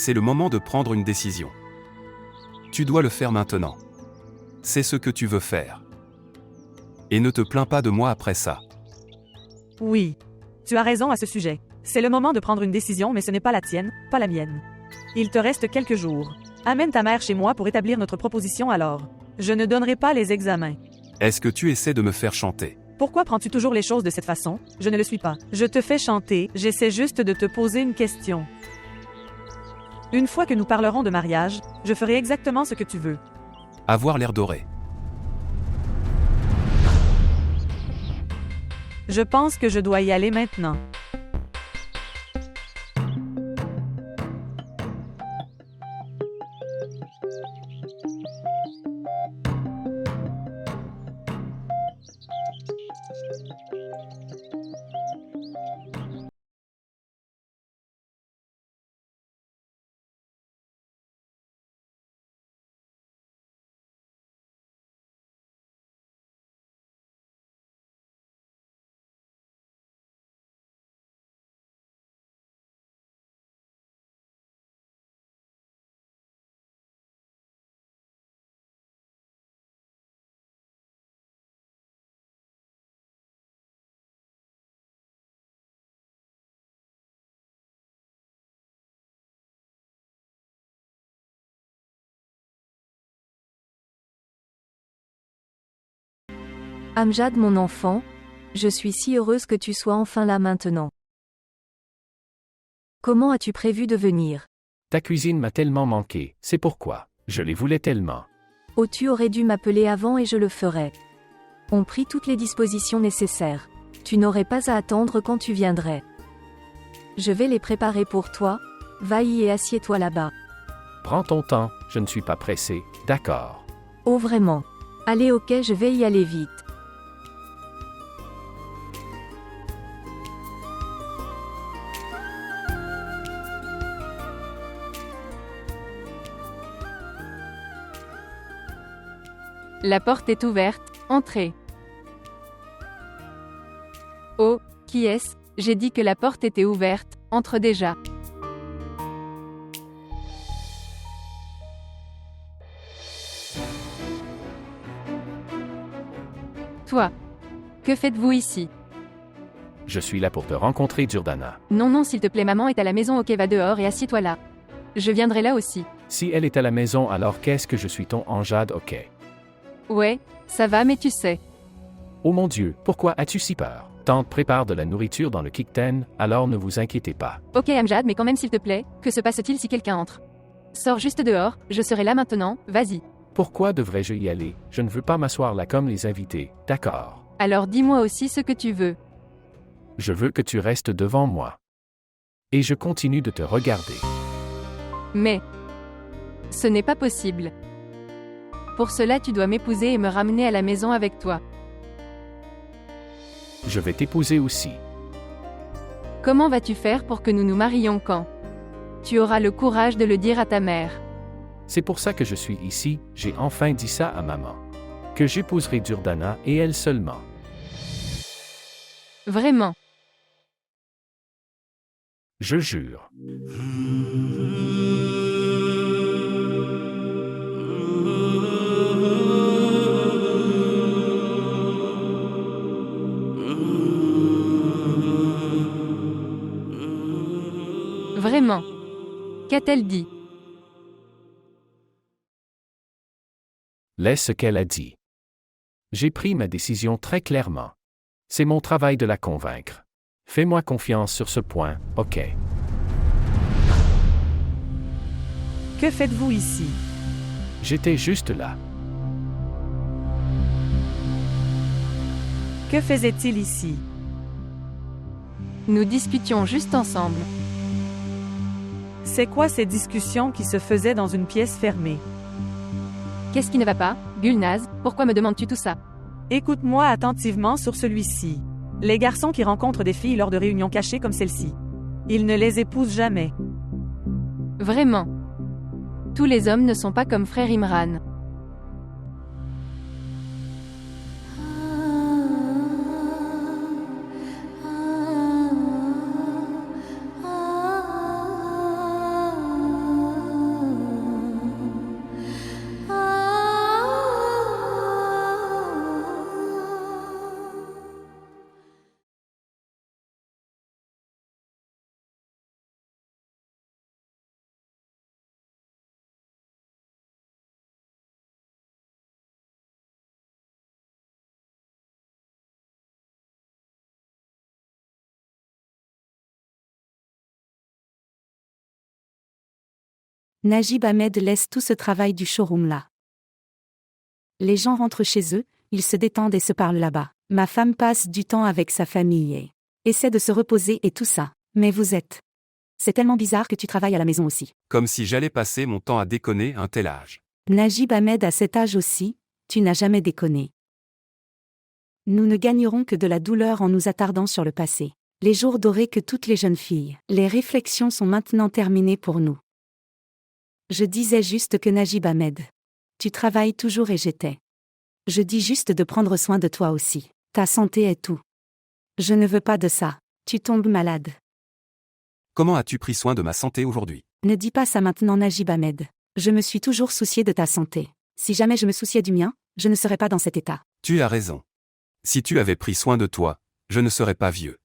C'est le moment de prendre une décision. Tu dois le faire maintenant. C'est ce que tu veux faire. Et ne te plains pas de moi après ça. Oui. Tu as raison à ce sujet. C'est le moment de prendre une décision, mais ce n'est pas la tienne, pas la mienne. Il te reste quelques jours. Amène ta mère chez moi pour établir notre proposition alors. Je ne donnerai pas les examens. Est-ce que tu essaies de me faire chanter? Pourquoi prends-tu toujours les choses de cette façon? Je ne le suis pas. Je te fais chanter, j'essaie juste de te poser une question. Une fois que nous parlerons de mariage, je ferai exactement ce que tu veux. Avoir l'air doré. Je pense que je dois y aller maintenant. Amjad, mon enfant, je suis si heureuse que tu sois enfin là maintenant. Comment as-tu prévu de venir? Ta cuisine m'a tellement manqué, c'est pourquoi. Je les voulais tellement. Oh, tu aurais dû m'appeler avant et je le ferais. On prit toutes les dispositions nécessaires. Tu n'aurais pas à attendre quand tu viendrais. Je vais les préparer pour toi, va-y et assieds-toi là-bas. Prends ton temps, je ne suis pas pressé, d'accord. Oh vraiment? Allez, ok, je vais y aller vite. La porte est ouverte, entrez. Oh, qui est-ce? J'ai dit que la porte était ouverte, entre déjà. Toi. Que faites-vous ici? Je suis là pour te rencontrer, Jordana. Non, non, s'il te plaît, maman est à la maison, ok, va dehors et assieds-toi là. Je viendrai là aussi. Si elle est à la maison, alors qu'est-ce que je suis ton Amjad, ok? Ouais, ça va, mais tu sais. Oh mon Dieu, pourquoi as-tu si peur? Tante prépare de la nourriture dans le kikten, alors ne vous inquiétez pas. Ok, Amjad, mais quand même, s'il te plaît, que se passe-t-il si quelqu'un entre? Sors juste dehors, je serai là maintenant, vas-y. Pourquoi devrais-je y aller? Je ne veux pas m'asseoir là comme les invités, d'accord. Alors dis-moi aussi ce que tu veux. Je veux que tu restes devant moi. Et je continue de te regarder. Mais ce n'est pas possible. Pour cela, tu dois m'épouser et me ramener à la maison avec toi. Je vais t'épouser aussi. Comment vas-tu faire pour que nous nous marions quand? Tu auras le courage de le dire à ta mère. C'est pour ça que je suis ici, j'ai enfin dit ça à maman. Que j'épouserai Jordana et elle seulement. Vraiment. Je jure. Vraiment. Qu'a-t-elle dit? Laisse ce qu'elle a dit. J'ai pris ma décision très clairement. C'est mon travail de la convaincre. Fais-moi confiance sur ce point, ok? Que faites-vous ici? J'étais juste là. Que faisait-il ici? Nous discutions juste ensemble. C'est quoi ces discussions qui se faisaient dans une pièce fermée? Qu'est-ce qui ne va pas, Gulnaz? Pourquoi me demandes-tu tout ça? Écoute-moi attentivement sur celui-ci. Les garçons qui rencontrent des filles lors de réunions cachées comme celle-ci. Ils ne les épousent jamais. Vraiment. Tous les hommes ne sont pas comme frère Imran. Najib Ahmed laisse tout ce travail du showroom là. Les gens rentrent chez eux, ils se détendent et se parlent là-bas. Ma femme passe du temps avec sa famille et essaie de se reposer et tout ça. Mais vous êtes... C'est tellement bizarre que tu travailles à la maison aussi. Comme si j'allais passer mon temps à déconner à un tel âge. Najib Ahmed à cet âge aussi, tu n'as jamais déconné. Nous ne gagnerons que de la douleur en nous attardant sur le passé. Les jours dorés que toutes les jeunes filles. Les réflexions sont maintenant terminées pour nous. Je disais juste que Najib Ahmed. Tu travailles toujours et j'étais. Je dis juste de prendre soin de toi aussi. Ta santé est tout. Je ne veux pas de ça. Tu tombes malade. Comment as-tu pris soin de ma santé aujourd'hui? Ne dis pas ça maintenant Najib Ahmed. Je me suis toujours soucié de ta santé. Si jamais je me souciais du mien, je ne serais pas dans cet état. Tu as raison. Si tu avais pris soin de toi, je ne serais pas vieux.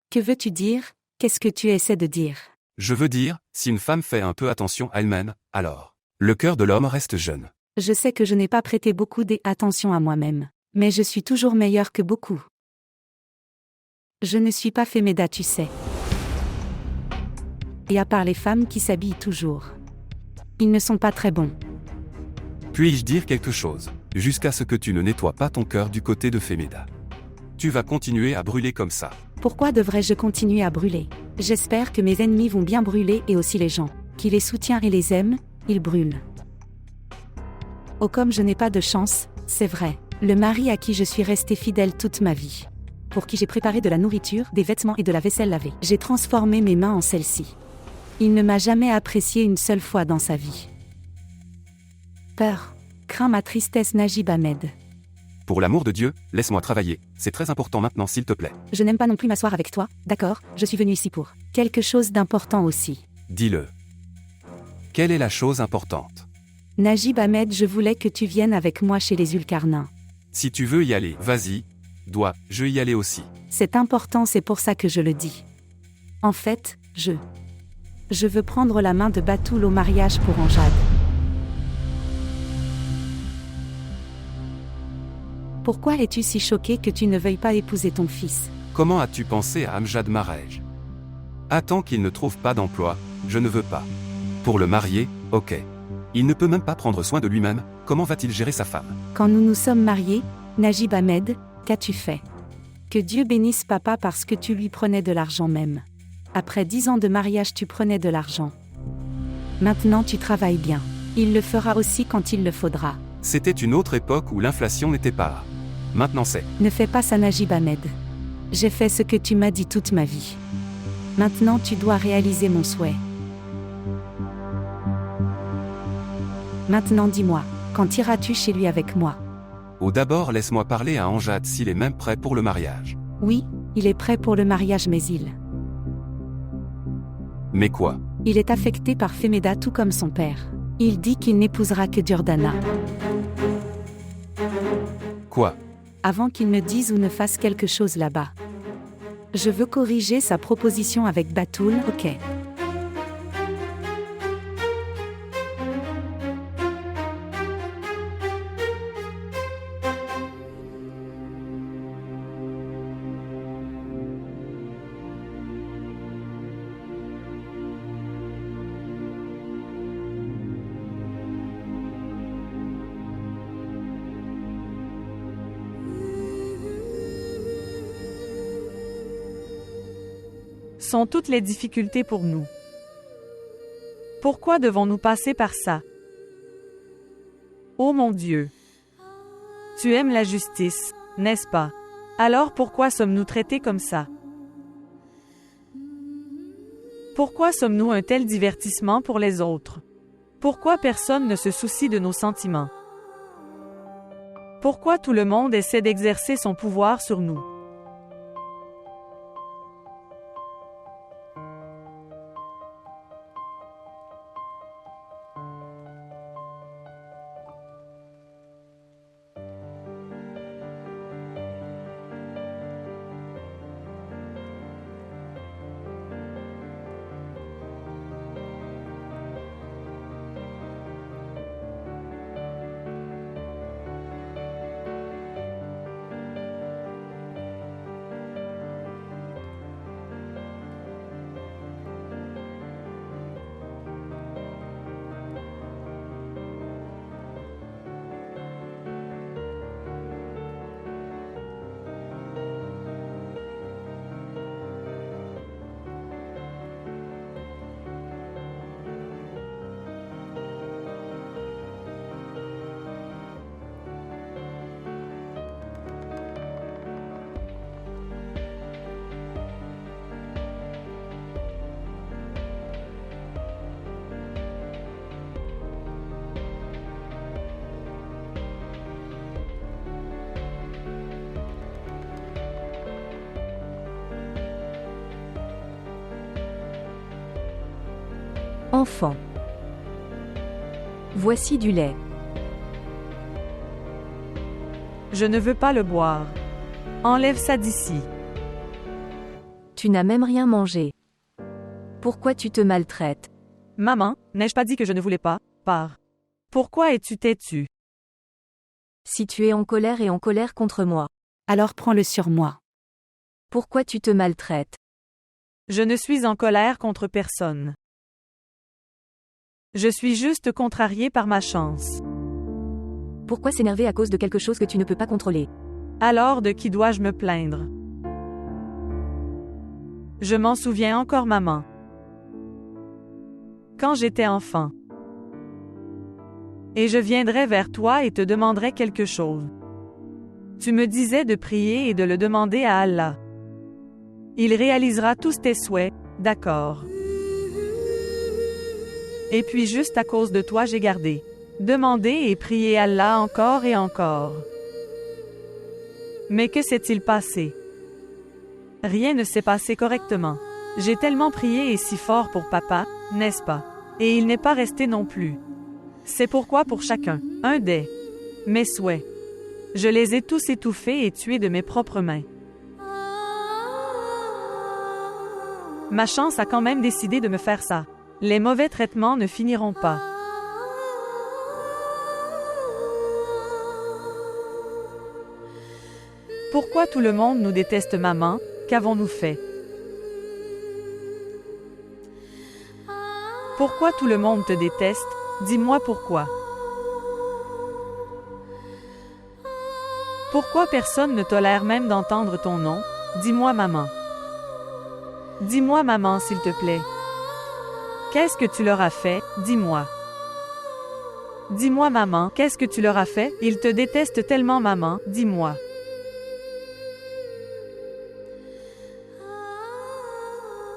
Que veux-tu dire? Qu'est-ce que tu essaies de dire? Je veux dire, si une femme fait un peu attention à elle-même, alors, le cœur de l'homme reste jeune. Je sais que je n'ai pas prêté beaucoup d'attention à moi-même. Mais je suis toujours meilleure que beaucoup. Je ne suis pas Femeda, tu sais. Et à part les femmes qui s'habillent toujours. Ils ne sont pas très bons. Puis-je dire quelque chose, jusqu'à ce que tu ne nettoies pas ton cœur du côté de Femeda? Tu vas continuer à brûler comme ça. Pourquoi devrais-je continuer à brûler? J'espère que mes ennemis vont bien brûler et aussi les gens qui les soutiennent et les aiment, ils brûlent. Oh comme je n'ai pas de chance, c'est vrai. Le mari à qui je suis restée fidèle toute ma vie. Pour qui j'ai préparé de la nourriture, des vêtements et de la vaisselle lavée. J'ai transformé mes mains en celle-ci. Il ne m'a jamais apprécié une seule fois dans sa vie. Peur. Crains ma tristesse Najib Ahmed. Pour l'amour de Dieu, laisse-moi travailler, c'est très important maintenant s'il te plaît. Je n'aime pas non plus m'asseoir avec toi, d'accord, je suis venue ici pour quelque chose d'important aussi. Dis-le. Quelle est la chose importante? Najib Ahmed, je voulais que tu viennes avec moi chez les Ulcarnins. Si tu veux y aller, vas-y. Dois-je y aller aussi? C'est important, c'est pour ça que je le dis. En fait, je veux prendre la main de Batoul au mariage pour Amjad. Pourquoi es-tu si choqué que tu ne veuilles pas épouser ton fils? Comment as-tu pensé à Amjad Marej? Attends qu'il ne trouve pas d'emploi, je ne veux pas. Pour le marier, ok. Il ne peut même pas prendre soin de lui-même, comment va-t-il gérer sa femme? Quand nous nous sommes mariés, Najib Ahmed, qu'as-tu fait? Que Dieu bénisse papa parce que tu lui prenais de l'argent même. Après 10 ans de mariage tu prenais de l'argent. Maintenant tu travailles bien. Il le fera aussi quand il le faudra. C'était une autre époque où l'inflation n'était pas. Maintenant c'est. Ne fais pas ça Najib Ahmed. J'ai fait ce que tu m'as dit toute ma vie. Maintenant tu dois réaliser mon souhait. Maintenant dis-moi, quand iras-tu chez lui avec moi? Ou d'abord laisse-moi parler à Amjad s'il est même prêt pour le mariage. Oui, il est prêt pour le mariage mais Mais quoi? il est affecté par Femeda tout comme son père. Il dit qu'il n'épousera que Durdana. Quoi? Avant qu'il ne dise ou ne fasse quelque chose là-bas. Je veux corriger sa proposition avec Batoul, ok. Sont toutes les difficultés pour nous. Pourquoi devons-nous passer par ça? Ô mon Dieu! Tu aimes la justice, n'est-ce pas? Alors pourquoi sommes-nous traités comme ça? Pourquoi sommes-nous un tel divertissement pour les autres? Pourquoi personne ne se soucie de nos sentiments? Pourquoi tout le monde essaie d'exercer son pouvoir sur nous? Enfant. Voici du lait. Je ne veux pas le boire. Enlève ça d'ici. Tu n'as même rien mangé. Pourquoi tu te maltraites? Maman, n'ai-je pas dit que je ne voulais pas? Pars. Pourquoi es-tu têtue? Si tu es en colère et en colère contre moi, Alors prends-le sur moi. pourquoi tu te maltraites? Je ne suis en colère contre personne. Je suis juste contrariée par ma chance. Pourquoi s'énerver à cause de quelque chose que tu ne peux pas contrôler? Alors de qui dois-je me plaindre? Je m'en souviens encore, maman. Quand j'étais enfant. Et je viendrais vers toi et te demanderais quelque chose. Tu me disais de prier et de le demander à Allah. Il réalisera tous tes souhaits, d'accord. Et puis juste à cause de toi j'ai gardé. Demandé et prié Allah encore et encore. Mais que s'est-il passé? Rien ne s'est passé correctement. J'ai tellement prié et si fort pour papa, n'est-ce pas? Et il n'est pas resté non plus. C'est pourquoi pour chacun, un des mes souhaits, je les ai tous étouffés et tués de mes propres mains. Ma chance a quand même décidé de me faire ça. Les mauvais traitements ne finiront pas. Pourquoi tout le monde nous déteste, maman? Qu'avons-nous fait? Pourquoi tout le monde te déteste? Dis-moi pourquoi. Pourquoi personne ne tolère même d'entendre ton nom? Dis-moi, maman. Dis-moi, maman, s'il te plaît. Qu'est-ce que tu leur as fait? Dis-moi. Dis-moi, maman, qu'est-ce que tu leur as fait? Ils te détestent tellement, maman, dis-moi.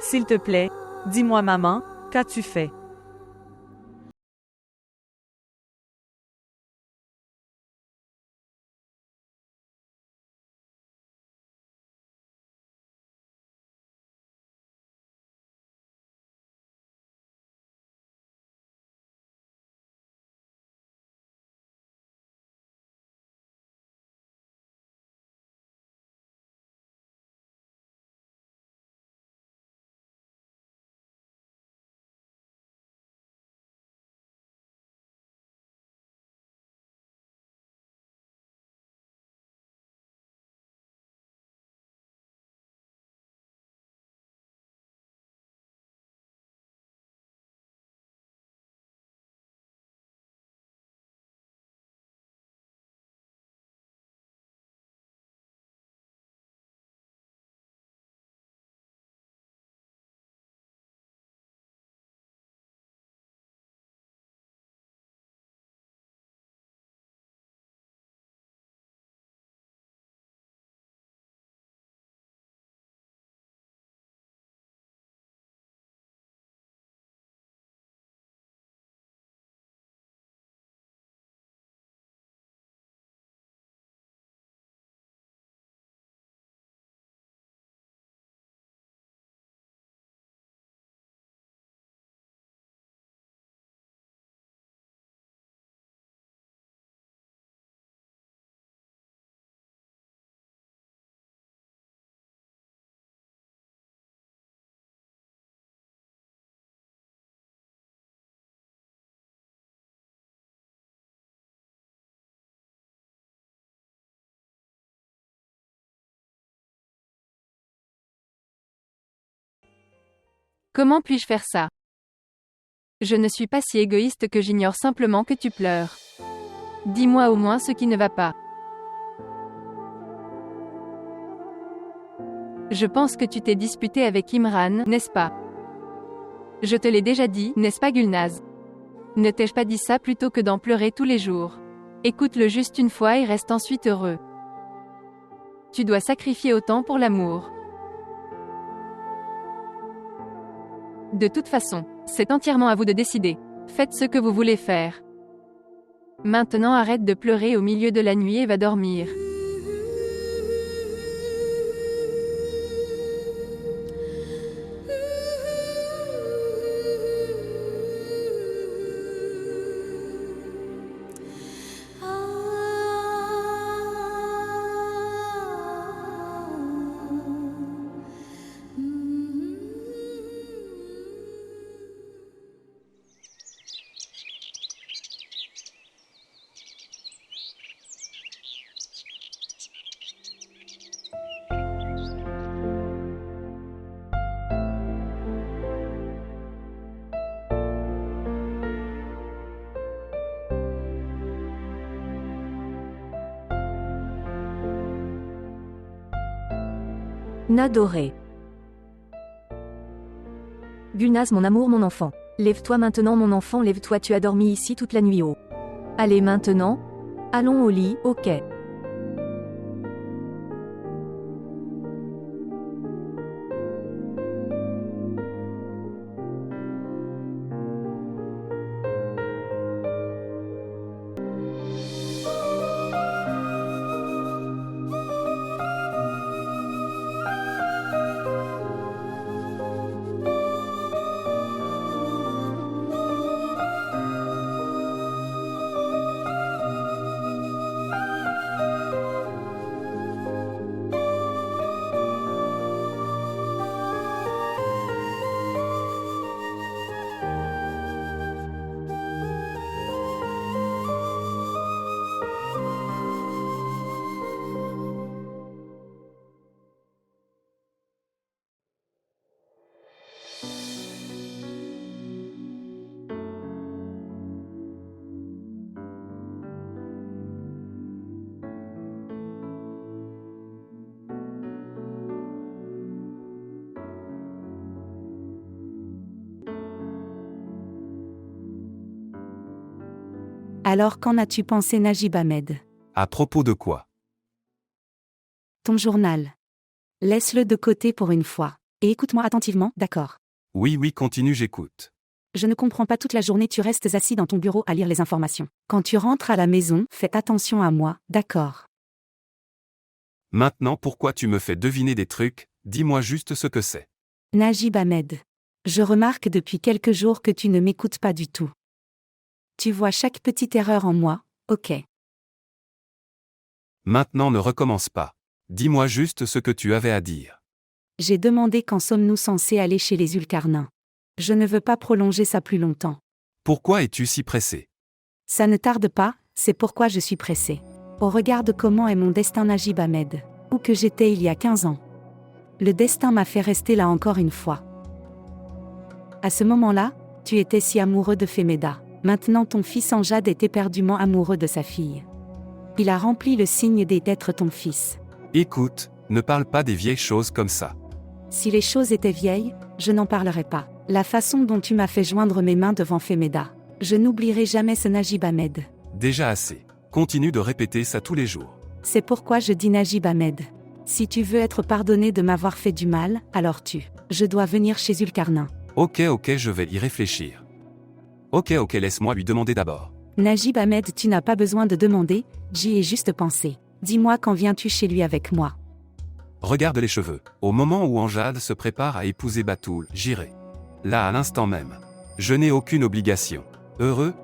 S'il te plaît, dis-moi, maman, qu'as-tu fait? Comment puis-je faire ça? Je ne suis pas si égoïste que j'ignore simplement que tu pleures. Dis-moi au moins ce qui ne va pas. Je pense que tu t'es disputé avec Imran, n'est-ce pas? Je te l'ai déjà dit, n'est-ce pas Gulnaz? Ne t'ai-je pas dit ça plutôt que d'en pleurer tous les jours? Écoute-le juste une fois et reste ensuite heureux. Tu dois sacrifier autant pour l'amour. De toute façon, c'est entièrement à vous de décider. Faites ce que vous voulez faire. Maintenant arrête de pleurer au milieu de la nuit et va dormir. Nadoré. Gulnaz, mon amour, mon enfant. Lève-toi maintenant, mon enfant, lève-toi, tu as dormi ici toute la nuit. Oh. Allez maintenant. Allons au lit, ok. Alors qu'en as-tu pensé, Najib Ahmed? À propos de quoi? Ton journal. Laisse-le de côté pour une fois. Et écoute-moi attentivement, d'accord? Oui, oui, continue, j'écoute. Je ne comprends pas, toute la journée tu restes assis dans ton bureau à lire les informations. Quand tu rentres à la maison, fais attention à moi, d'accord? Maintenant, pourquoi tu me fais deviner des trucs? Dis-moi juste ce que c'est. Najib Ahmed. Je remarque depuis quelques jours que tu ne m'écoutes pas du tout. Tu vois chaque petite erreur en moi, ok. Maintenant, ne recommence pas. Dis-moi juste ce que tu avais à dire. J'ai demandé quand sommes-nous censés aller chez les Ulcarnins. Je ne veux pas prolonger ça plus longtemps. Pourquoi es-tu si pressé? Ça ne tarde pas, c'est pourquoi je suis pressé. Oh, regarde comment est mon destin, Najib Ahmed. Où que j'étais il y a 15 ans. Le destin m'a fait rester là encore une fois. À ce moment-là, tu étais si amoureux de Femeda. Maintenant ton fils Amjad est éperdument amoureux de sa fille. Il a rempli le signe d'être ton fils. Écoute, ne parle pas des vieilles choses comme ça. Si les choses étaient vieilles, je n'en parlerais pas. La façon dont tu m'as fait joindre mes mains devant Femeda. Je n'oublierai jamais ce Najib Ahmed. Déjà assez. Continue de répéter ça tous les jours. C'est pourquoi je dis Najib Ahmed. Si tu veux être pardonné de m'avoir fait du mal, alors je dois venir chez Zulkarnain. Ok, je vais y réfléchir. Ok, laisse-moi lui demander d'abord. Najib Ahmed, tu n'as pas besoin de demander, j'y ai juste pensé. Dis-moi quand viens-tu chez lui avec moi? Regarde les cheveux. Au moment où Amjad se prépare à épouser Batoul, j'irai. Là à l'instant même. Je n'ai aucune obligation. Heureux?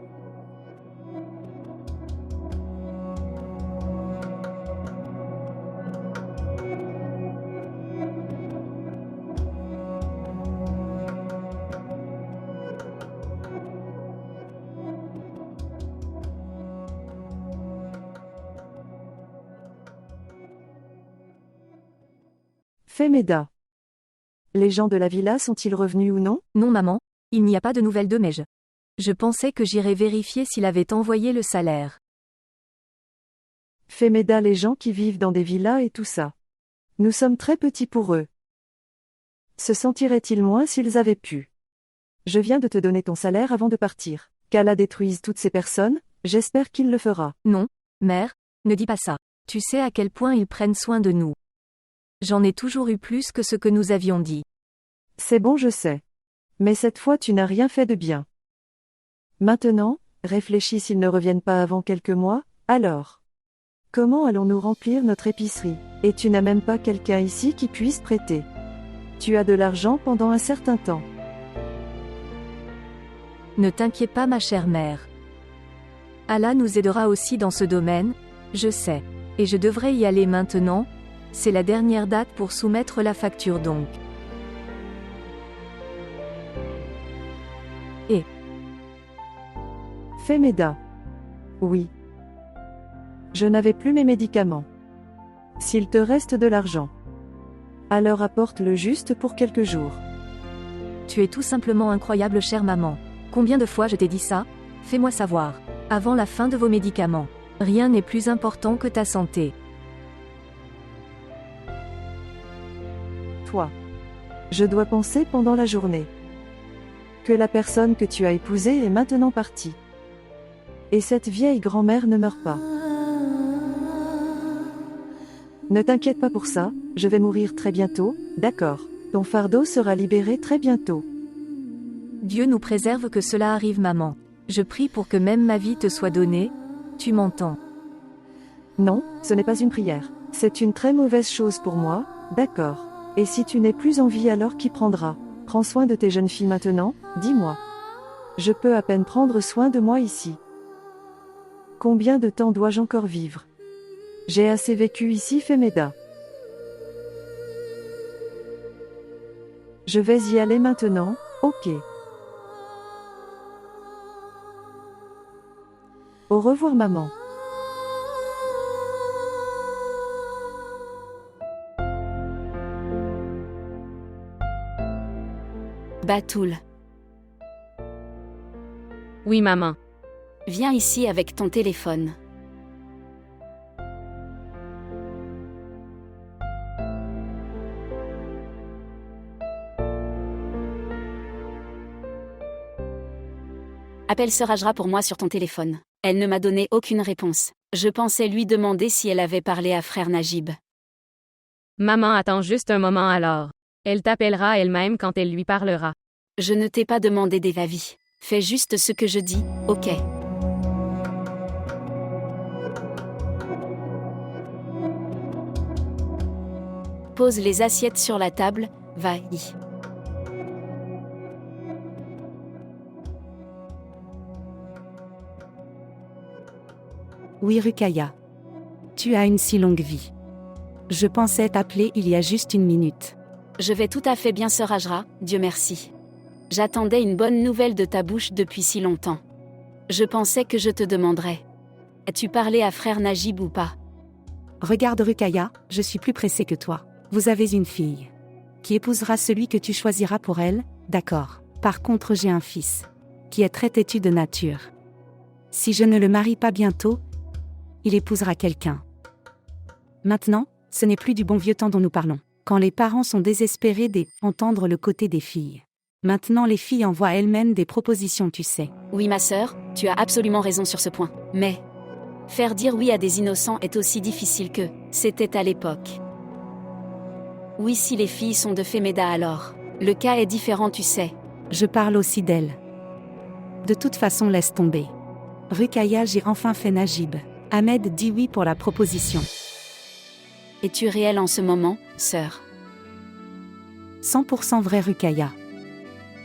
Femeda. Les gens de la villa sont-ils revenus ou non? Non maman, il n'y a pas de nouvelles de Mej. Je pensais que j'irais vérifier s'il avait envoyé le salaire. Femeda, les gens qui vivent dans des villas et tout ça. Nous sommes très petits pour eux. Se sentiraient-ils moins s'ils avaient pu? Je viens de te donner ton salaire avant de partir. Qu'Allah détruise toutes ces personnes, j'espère qu'il le fera. Non, mère, ne dis pas ça. Tu sais à quel point ils prennent soin de nous. J'en ai toujours eu plus que ce que nous avions dit. C'est bon, je sais. Mais cette fois tu n'as rien fait de bien. Maintenant, réfléchis, s'ils ne reviennent pas avant quelques mois, alors. Comment allons-nous remplir notre épicerie? Et tu n'as même pas quelqu'un ici qui puisse prêter. Tu as de l'argent pendant un certain temps. Ne t'inquiète pas ma chère mère. Allah nous aidera aussi dans ce domaine, je sais. Et je devrais y aller maintenant. C'est la dernière date pour soumettre la facture donc. Et Femeda. Oui. Je n'avais plus mes médicaments. S'il te reste de l'argent, alors apporte-le juste pour quelques jours. Tu es tout simplement incroyable chère maman. Combien de fois je t'ai dit ça? Fais-moi savoir. Avant la fin de vos médicaments. Rien n'est plus important que ta santé. toi. Je dois penser pendant la journée que la personne que tu as épousée est maintenant partie. Et cette vieille grand-mère ne meurt pas. Ne t'inquiète pas pour ça, je vais mourir très bientôt, d'accord. Ton fardeau sera libéré très bientôt. Dieu nous préserve que cela arrive, maman. Je prie pour que même ma vie te soit donnée. Tu m'entends? Non, ce n'est pas une prière. C'est une très mauvaise chose pour moi, d'accord. Et si tu n'es plus en vie, alors qui prendra? Prends soin de tes jeunes filles maintenant, dis-moi. Je peux à peine prendre soin de moi ici. Combien de temps dois-je encore vivre? J'ai assez vécu ici, Femeda. Je vais y aller maintenant, ok. Au revoir, maman. Batoul, Oui, maman. viens ici avec ton téléphone. Appelle Sœur Ajra pour moi sur ton téléphone. Elle ne m'a donné aucune réponse. Je pensais lui demander si elle avait parlé à frère Najib. Maman attend juste un moment alors. Elle t'appellera elle-même quand elle lui parlera. Je ne t'ai pas demandé des avis. Fais juste ce que je dis, ok? Pose les assiettes sur la table, va-y. Oui, Rukaya. Tu as une si longue vie. Je pensais t'appeler il y a juste une minute. Je vais tout à fait bien, Sœur Ajra, Dieu merci. J'attendais une bonne nouvelle de ta bouche depuis si longtemps. Je pensais que je te demanderais. As-tu parlé à frère Najib ou pas? Regarde Rukaya, je suis plus pressée que toi. Vous avez une fille. Qui épousera celui que tu choisiras pour elle, d'accord. Par contre, j'ai un fils. Qui est très têtu de nature. Si je ne le marie pas bientôt, il épousera quelqu'un. Maintenant, ce n'est plus du bon vieux temps dont nous parlons. Quand les parents sont désespérés d'entendre le côté des filles. Maintenant les filles envoient elles-mêmes des propositions, tu sais. Oui, ma sœur, tu as absolument raison sur ce point. Mais faire dire oui à des innocents est aussi difficile que c'était à l'époque. Oui, si les filles sont de Femeda alors. Le cas est différent, tu sais. Je parle aussi d'elle. De toute façon, laisse tomber. Rukaya, j'ai enfin fait Najib. Ahmed dit oui pour la proposition. Es-tu réelle en ce moment, sœur? 100% vrai, Rukaya.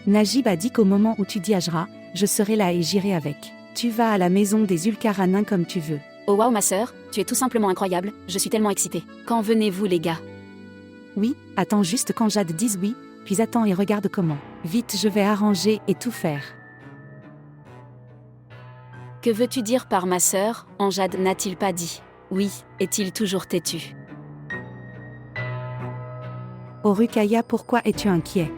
Najib a dit qu'au moment où tu dis Ajra, je serai là et j'irai avec. Tu vas à la maison des Ulkaranin comme tu veux. Oh waouh, ma sœur, tu es tout simplement incroyable, je suis tellement excitée. Quand venez-vous, les gars? Oui, attends juste quand Jade dise oui, puis attends et regarde comment. Vite, je vais arranger et tout faire. Que veux-tu dire par ma sœur? Anjad n'a-t-il pas dit oui? Est-il toujours têtu? Oh Rukaya, pourquoi es-tu inquiet?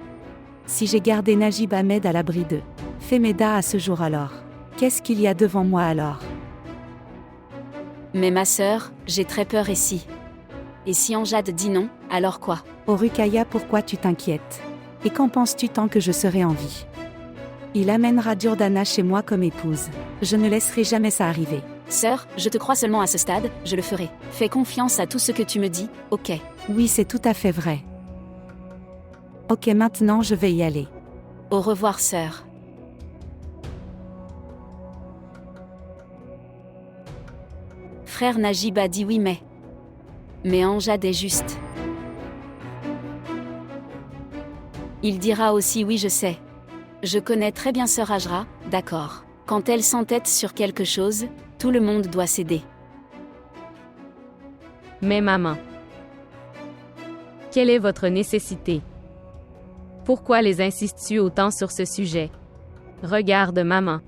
Si j'ai gardé Najib Ahmed à l'abri de Femeda à ce jour alors, qu'est-ce qu'il y a devant moi alors? Mais ma sœur, j'ai très peur ici. Et si Anjad dit non, alors quoi? Oh Rukaya, pourquoi tu t'inquiètes? Et qu'en penses-tu tant que je serai en vie? Il amènera Durdana chez moi comme épouse. Je ne laisserai jamais ça arriver. Sœur, je te crois seulement à ce stade, je le ferai. Fais confiance à tout ce que tu me dis, ok? Oui, c'est tout à fait vrai. Ok, maintenant je vais y aller. Au revoir, sœur. Frère Najib a dit oui, mais Anjad est juste. Il dira aussi oui, je sais. Je connais très bien sœur Ajra, d'accord. Quand elle s'entête sur quelque chose, tout le monde doit céder. Mais maman, quelle est votre nécessité? Pourquoi les insistes-tu autant sur ce sujet? Regarde, maman.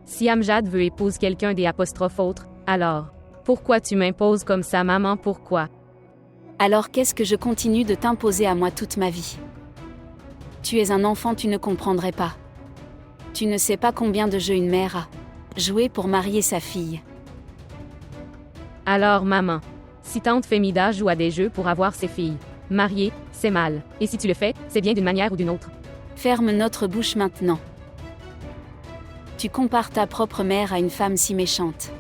Si Amjad veut épouser quelqu'un des apostrophes autres, alors, pourquoi tu m'imposes comme ça, maman, pourquoi? Alors qu'est-ce que je continue de t'imposer à moi toute ma vie? Tu es un enfant, tu ne comprendrais pas. Tu ne sais pas combien de jeux une mère a joué pour marier sa fille. Alors, maman, si tante Femida joue à des jeux pour avoir ses filles, Marié, c'est mal. Et si tu le fais, c'est bien d'une manière ou d'une autre. Ferme notre bouche maintenant. Tu compares ta propre mère à une femme si méchante.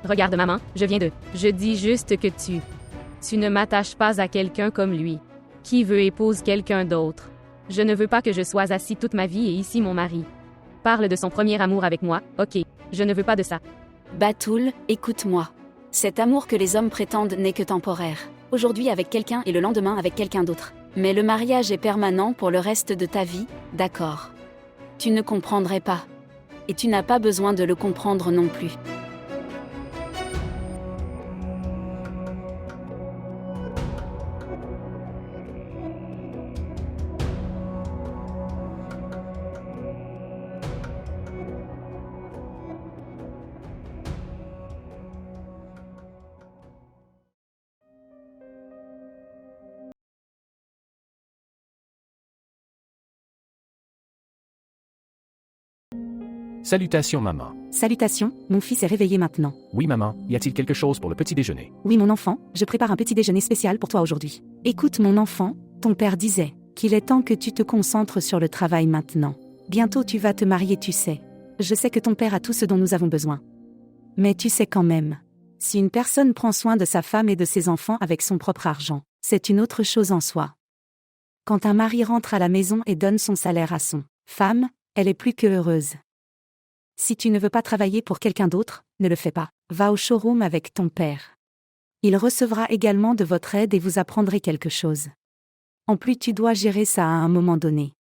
Regarde maman, je viens de... Je dis juste que tu ne m'attaches pas à quelqu'un comme lui. Qui veut épouse quelqu'un d'autre? Je ne veux pas que je sois assis toute ma vie et ici mon mari parle de son premier amour avec moi, ok. Je ne veux pas de ça. Batoul, écoute-moi. Cet amour que les hommes prétendent n'est que temporaire. Aujourd'hui avec quelqu'un et le lendemain avec quelqu'un d'autre. Mais le mariage est permanent pour le reste de ta vie, d'accord. Tu ne comprendrais pas. Et tu n'as pas besoin de le comprendre non plus. Salutations maman. Salutations, mon fils est réveillé maintenant. Oui maman, y a-t-il quelque chose pour le petit déjeuner? Oui mon enfant, je prépare un petit déjeuner spécial pour toi aujourd'hui. Écoute mon enfant, ton père disait qu'il est temps que tu te concentres sur le travail maintenant. Bientôt tu vas te marier, tu sais. Je sais que ton père a tout ce dont nous avons besoin. Mais tu sais quand même, si une personne prend soin de sa femme et de ses enfants avec son propre argent, c'est une autre chose en soi. Quand un mari rentre à la maison et donne son salaire à son femme, elle est plus que heureuse. Si tu ne veux pas travailler pour quelqu'un d'autre, ne le fais pas. Va au showroom avec ton père. Il recevra également de votre aide et vous apprendrez quelque chose. En plus, tu dois gérer ça à un moment donné.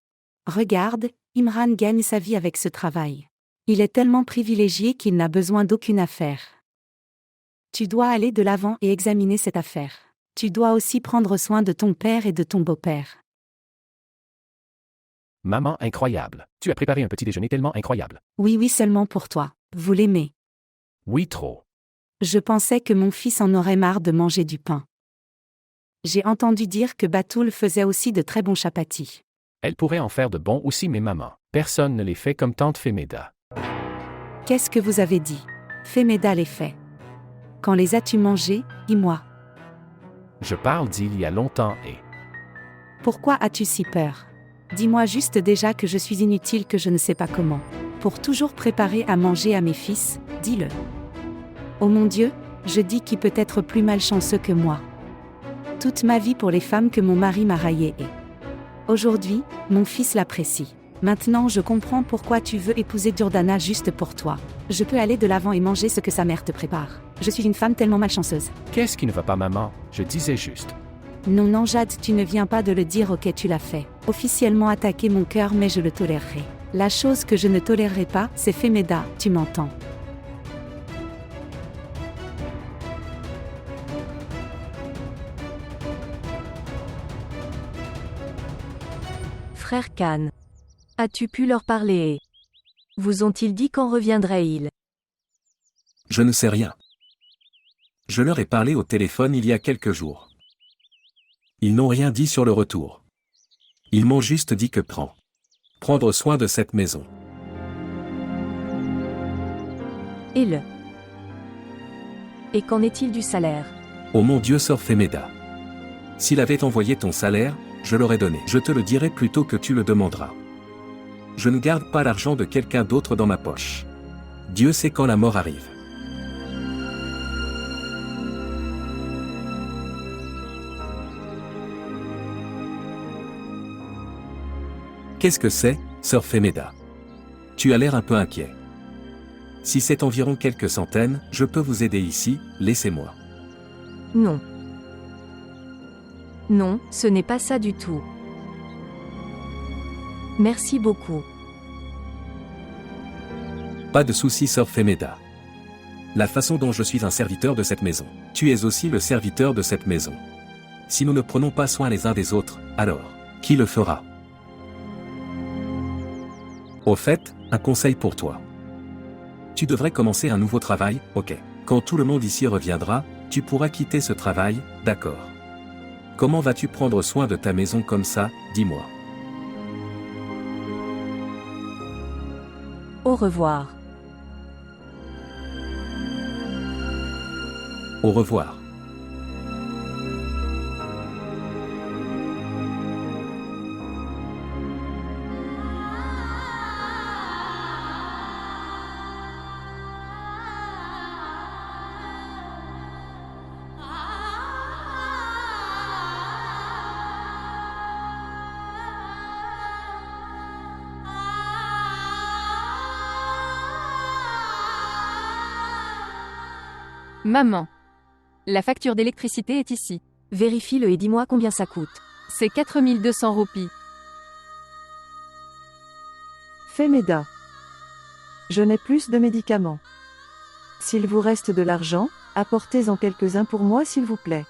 Regarde, Imran gagne sa vie avec ce travail. Il est tellement privilégié qu'il n'a besoin d'aucune affaire. Tu dois aller de l'avant et examiner cette affaire. Tu dois aussi prendre soin de ton père et de ton beau-père. Maman incroyable. Tu as préparé un petit déjeuner tellement incroyable. Oui, seulement pour toi. Vous l'aimez. Oui, trop. Je pensais que mon fils en aurait marre de manger du pain. J'ai entendu dire que Batoul faisait aussi de très bons chapatis. Elle pourrait en faire de bons aussi, mais maman, personne ne les fait comme tante Femeda. Qu'est-ce que vous avez dit? Femeda les fait. Quand les as-tu mangés, dis-moi. Je parle d'il y a longtemps et... Pourquoi as-tu si peur? Dis-moi juste déjà que je suis inutile, que je ne sais pas comment. Pour toujours préparer à manger à mes fils, dis-le. Oh mon Dieu, je dis qui peut être plus malchanceux que moi. Toute ma vie pour les femmes que mon mari m'a raillée et... Aujourd'hui, mon fils l'apprécie. Maintenant je comprends pourquoi tu veux épouser Jordana juste pour toi. Je peux aller de l'avant et manger ce que sa mère te prépare. Je suis une femme tellement malchanceuse. Qu'est-ce qui ne va pas maman? Je disais juste. Non, Jade, tu ne viens pas de le dire, ok, tu l'as fait. Officiellement attaquer mon cœur, mais je le tolérerai. La chose que je ne tolérerai pas, c'est Femeda, tu m'entends? Frère Khan. As-tu pu leur parler? Vous ont-ils dit quand reviendraient-ils? Je ne sais rien. Je leur ai parlé au téléphone il y a quelques jours. Ils n'ont rien dit sur le retour. Ils m'ont juste dit que prendre soin de cette maison. Et qu'en est-il du salaire? Oh mon Dieu, sœur Femeda. S'il avait envoyé ton salaire, je l'aurais donné. Je te le dirai plutôt que tu le demanderas. Je ne garde pas l'argent de quelqu'un d'autre dans ma poche. Dieu sait quand la mort arrive. Qu'est-ce que c'est, sœur Femeda? Tu as l'air un peu inquiet. Si c'est environ quelques centaines, je peux vous aider ici, laissez-moi. Non. Non, ce n'est pas ça du tout. Merci beaucoup. Pas de souci, sœur Femeda. La façon dont je suis un serviteur de cette maison, tu es aussi le serviteur de cette maison. Si nous ne prenons pas soin les uns des autres, alors, qui le fera? Au fait, un conseil pour toi. Tu devrais commencer un nouveau travail, ok. Quand tout le monde ici reviendra, tu pourras quitter ce travail, d'accord. Comment vas-tu prendre soin de ta maison comme ça, dis-moi. Au revoir. Au revoir. Maman. La facture d'électricité est ici. Vérifie-le et dis-moi combien ça coûte. C'est 4200 roupies. Femeda. Je n'ai plus de médicaments. S'il vous reste de l'argent, apportez-en quelques-uns pour moi s'il vous plaît.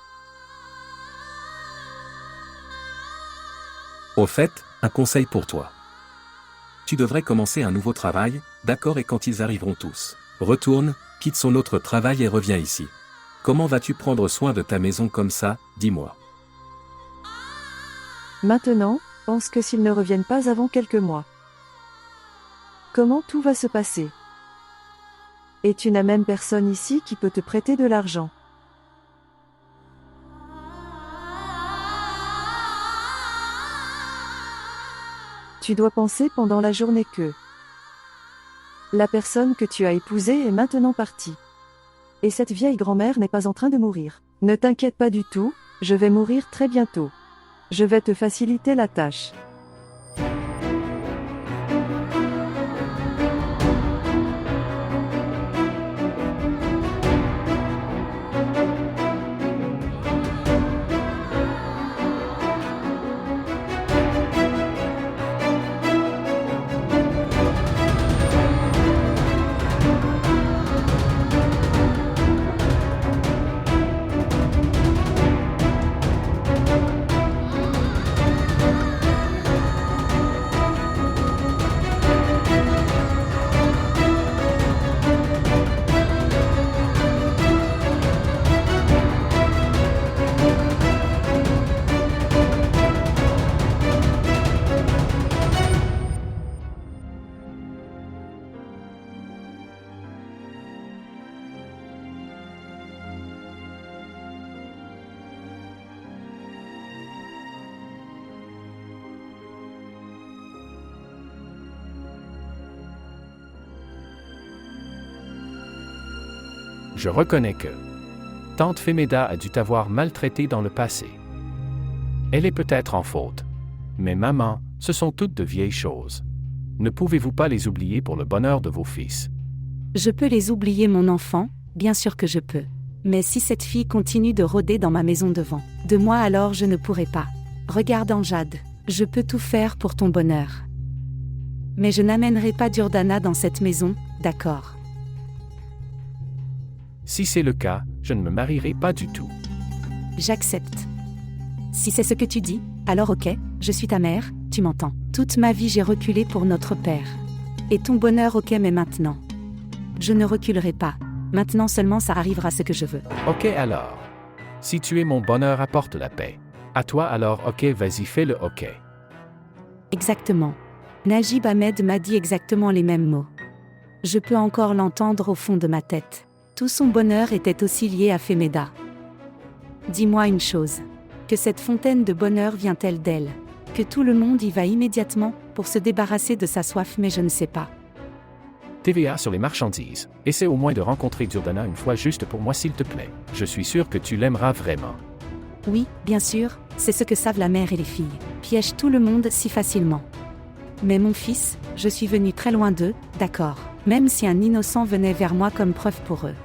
Au fait, un conseil pour toi. Tu devrais commencer un nouveau travail, d'accord, et quand ils arriveront tous, retourne, quitte son autre travail et reviens ici. Comment vas-tu prendre soin de ta maison comme ça, dis-moi. Maintenant, pense que s'ils ne reviennent pas avant quelques mois. Comment tout va se passer? Et tu n'as même personne ici qui peut te prêter de l'argent. Tu dois penser pendant la journée que la personne que tu as épousée est maintenant partie. Et cette vieille grand-mère n'est pas en train de mourir. Ne t'inquiète pas du tout, je vais mourir très bientôt. Je vais te faciliter la tâche. Je reconnais que Tante Femeda a dû t'avoir maltraité dans le passé. Elle est peut-être en faute. Mais maman, ce sont toutes de vieilles choses. Ne pouvez-vous pas les oublier pour le bonheur de vos fils? Je peux les oublier, mon enfant, bien sûr que je peux. Mais si cette fille continue de rôder dans ma maison devant de moi, alors je ne pourrai pas. Regarde Anjad, je peux tout faire pour ton bonheur. Mais je n'amènerai pas Durdana dans cette maison, d'accord? Si c'est le cas, je ne me marierai pas du tout. J'accepte. Si c'est ce que tu dis, alors ok, je suis ta mère, tu m'entends. Toute ma vie j'ai reculé pour notre père. Et ton bonheur, ok, mais maintenant. Je ne reculerai pas. Maintenant seulement ça arrivera ce que je veux. Ok alors. Si tu es mon bonheur, apporte la paix. À toi alors, ok, vas-y, fais-le, ok. Exactement. Najib Ahmed m'a dit exactement les mêmes mots. Je peux encore l'entendre au fond de ma tête. Tout son bonheur était aussi lié à Femeda. Dis-moi une chose. Que cette fontaine de bonheur vient-elle d'elle? Que tout le monde y va immédiatement, pour se débarrasser de sa soif, mais je ne sais pas. TVA sur les marchandises. Essaie au moins de rencontrer Durdana une fois juste pour moi s'il te plaît. Je suis sûr que tu l'aimeras vraiment. Oui, bien sûr, c'est ce que savent la mère et les filles. Piège tout le monde si facilement. Mais mon fils, je suis venu très loin d'eux, d'accord. Même si un innocent venait vers moi comme preuve pour eux.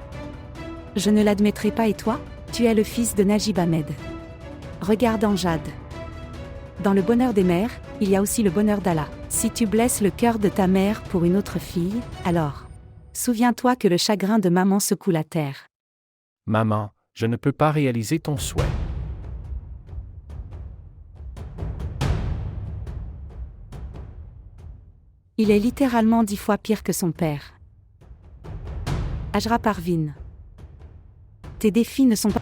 Je ne l'admettrai pas, et toi? Tu es le fils de Najib Ahmed. Regarde Anjad. Dans le bonheur des mères, il y a aussi le bonheur d'Allah. Si tu blesses le cœur de ta mère pour une autre fille, alors souviens-toi que le chagrin de maman secoue la terre. Maman, je ne peux pas réaliser ton souhait. Il est littéralement 10 fois pire que son père. Ajra Parvin. Tes défis ne sont pas...